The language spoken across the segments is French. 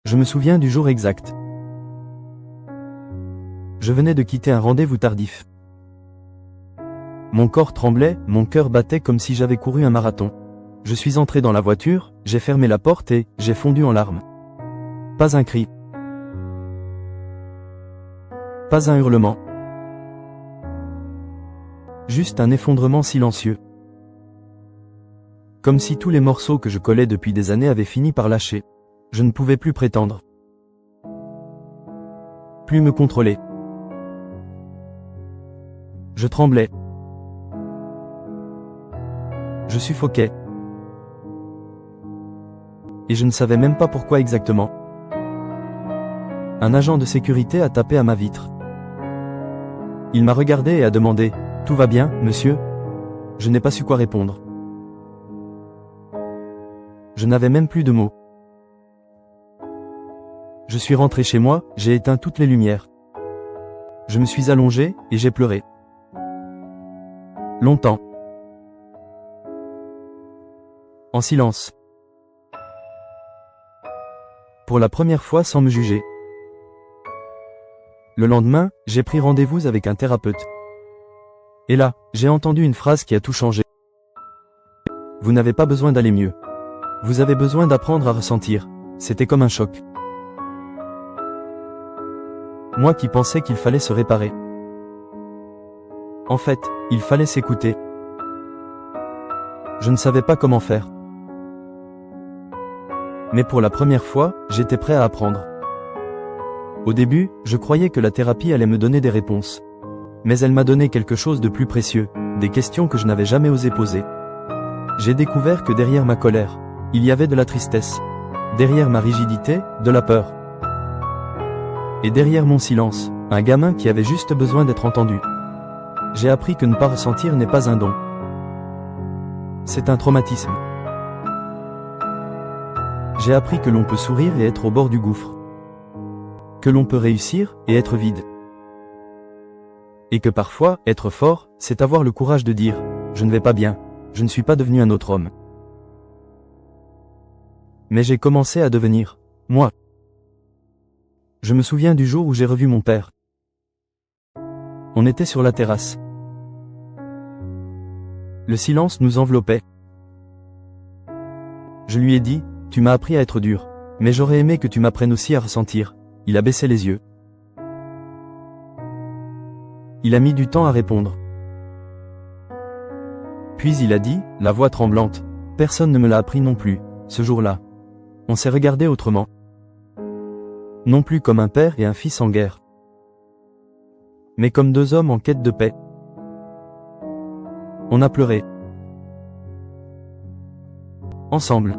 Je me souviens du jour exact. Je venais de quitter un rendez-vous tardif. Mon corps tremblait, mon cœur battait comme si j'avais couru un marathon. Je suis entré dans la voiture, j'ai fermé la porte et j'ai fondu en larmes. Pas un cri. Pas un hurlement. Juste un effondrement silencieux. Comme si tous les morceaux que je collais depuis des années avaient fini par lâcher. Je ne pouvais plus prétendre. Plus me contrôler. Je tremblais. Je suffoquais. Et je ne savais même pas pourquoi exactement. Un agent de sécurité a tapé à ma vitre. Il m'a regardé et a demandé « Tout va bien, monsieur ?» Je n'ai pas su quoi répondre. Je n'avais même plus de mots. Je suis rentré chez moi, j'ai éteint toutes les lumières. Je me suis allongé, et j'ai pleuré. Longtemps. En silence. Pour la première fois sans me juger. Le lendemain, j'ai pris rendez-vous avec un thérapeute. Et là, j'ai entendu une phrase qui a tout changé. Vous n'avez pas besoin d'aller mieux. Vous avez besoin d'apprendre à ressentir. C'était comme un choc. Moi qui pensais qu'il fallait se réparer. En fait, il fallait s'écouter. Je ne savais pas comment faire. Mais pour la première fois, j'étais prêt à apprendre. Au début, je croyais que la thérapie allait me donner des réponses. Mais elle m'a donné quelque chose de plus précieux, des questions que je n'avais jamais osé poser. J'ai découvert que derrière ma colère, il y avait de la tristesse. Derrière ma rigidité, de la peur. Et derrière mon silence, un gamin qui avait juste besoin d'être entendu. J'ai appris que ne pas ressentir n'est pas un don. C'est un traumatisme. J'ai appris que l'on peut sourire et être au bord du gouffre. Que l'on peut réussir et être vide. Et que parfois, être fort, c'est avoir le courage de dire « Je ne vais pas bien, je ne suis pas devenu un autre homme ». Mais j'ai commencé à devenir, moi. Je me souviens du jour où j'ai revu mon père. On était sur la terrasse. Le silence nous enveloppait. Je lui ai dit, tu m'as appris à être dur, mais j'aurais aimé que tu m'apprennes aussi à ressentir. Il a baissé les yeux. Il a mis du temps à répondre. Puis il a dit, la voix tremblante, personne ne me l'a appris non plus, ce jour-là. On s'est regardé autrement. Non plus comme un père et un fils en guerre. Mais comme deux hommes en quête de paix. On a pleuré. Ensemble.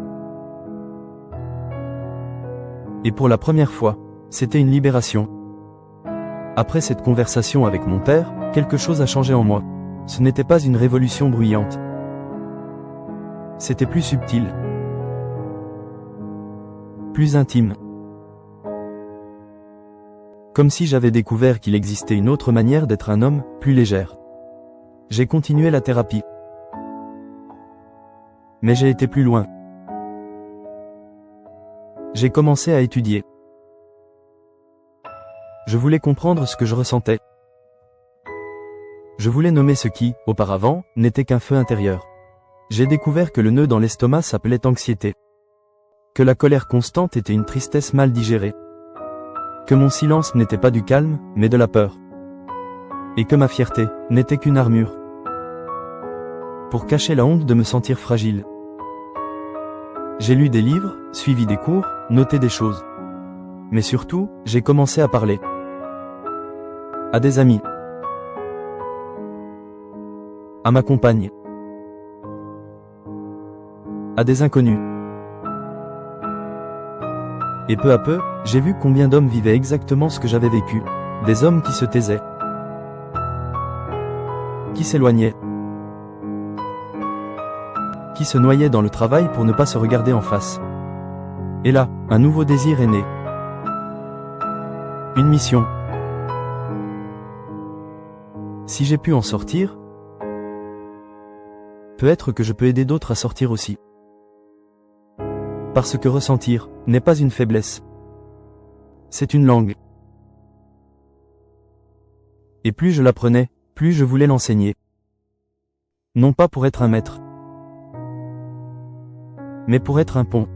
Et pour la première fois, c'était une libération. Après cette conversation avec mon père, quelque chose a changé en moi. Ce n'était pas une révolution bruyante. C'était plus subtil. Plus intime. Comme si j'avais découvert qu'il existait une autre manière d'être un homme, plus légère. J'ai continué la thérapie. Mais j'ai été plus loin. J'ai commencé à étudier. Je voulais comprendre ce que je ressentais. Je voulais nommer ce qui, auparavant, n'était qu'un feu intérieur. J'ai découvert que le nœud dans l'estomac s'appelait anxiété. Que la colère constante était une tristesse mal digérée. Que mon silence n'était pas du calme, mais de la peur. Et que ma fierté n'était qu'une armure. Pour cacher la honte de me sentir fragile. J'ai lu des livres, suivi des cours, noté des choses. Mais surtout, j'ai commencé à parler. À des amis. À ma compagne. À des inconnus. Et peu à peu, j'ai vu combien d'hommes vivaient exactement ce que j'avais vécu. Des hommes qui se taisaient. Qui s'éloignaient. Qui se noyaient dans le travail pour ne pas se regarder en face. Et là, un nouveau désir est né. Une mission. Si j'ai pu en sortir, peut-être que je peux aider d'autres à sortir aussi. Parce que ressentir n'est pas une faiblesse. C'est une langue. Et plus je l'apprenais, plus je voulais l'enseigner. Non pas pour être un maître, mais pour être un pont.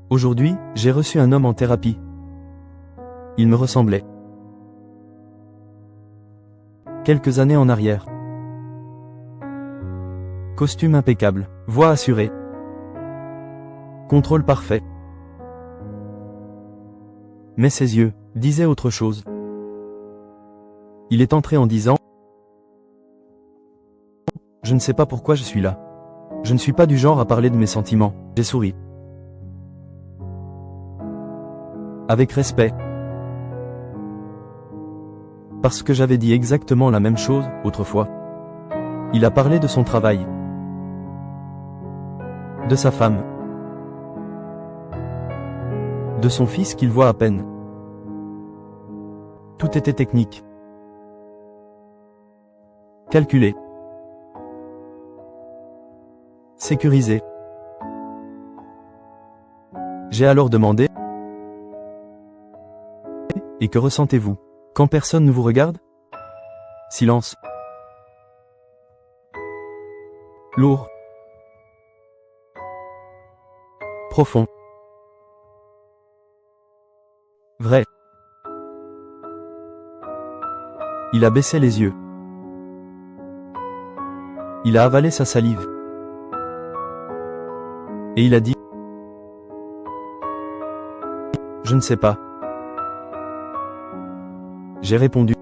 Aujourd'hui, j'ai reçu un homme en thérapie. Il me ressemblait. Quelques années en arrière. Costume impeccable, voix assurée. Contrôle parfait. Mais ses yeux disaient autre chose. Il est entré en disant: je ne sais pas pourquoi je suis là. Je ne suis pas du genre à parler de mes sentiments. J'ai souri. Avec respect. Parce que j'avais dit exactement la même chose, autrefois. Il a parlé de son travail. De sa femme. De son fils qu'il voit à peine. Tout était technique. Calculé. Sécurisé. J'ai alors demandé: et que ressentez-vous quand personne ne vous regarde? Silence. Lourd. Profond. Vrai. Il a baissé les yeux. Il a avalé sa salive. Et il a dit: je ne sais pas. J'ai répondu: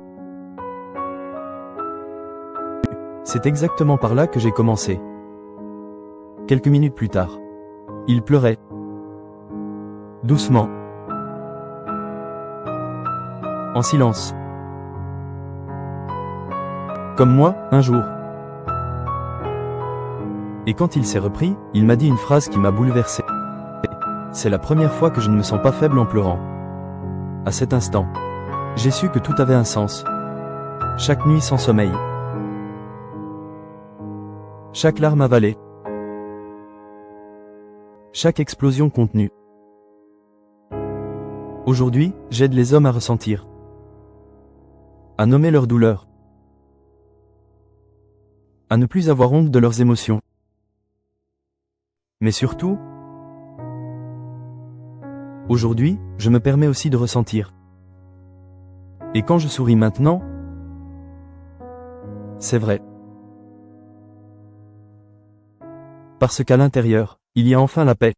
c'est exactement par là que j'ai commencé. Quelques minutes plus tard, il pleurait. Doucement. En silence. Comme moi, un jour. Et quand il s'est repris, il m'a dit une phrase qui m'a bouleversé. C'est la première fois que je ne me sens pas faible en pleurant. À cet instant, j'ai su que tout avait un sens. Chaque nuit sans sommeil. Chaque larme avalée. Chaque explosion contenue. Aujourd'hui, j'aide les hommes à ressentir. À nommer leur douleur. À ne plus avoir honte de leurs émotions. Mais surtout, aujourd'hui, je me permets aussi de ressentir. Et quand je souris maintenant, c'est vrai. Parce qu'à l'intérieur, il y a enfin la paix.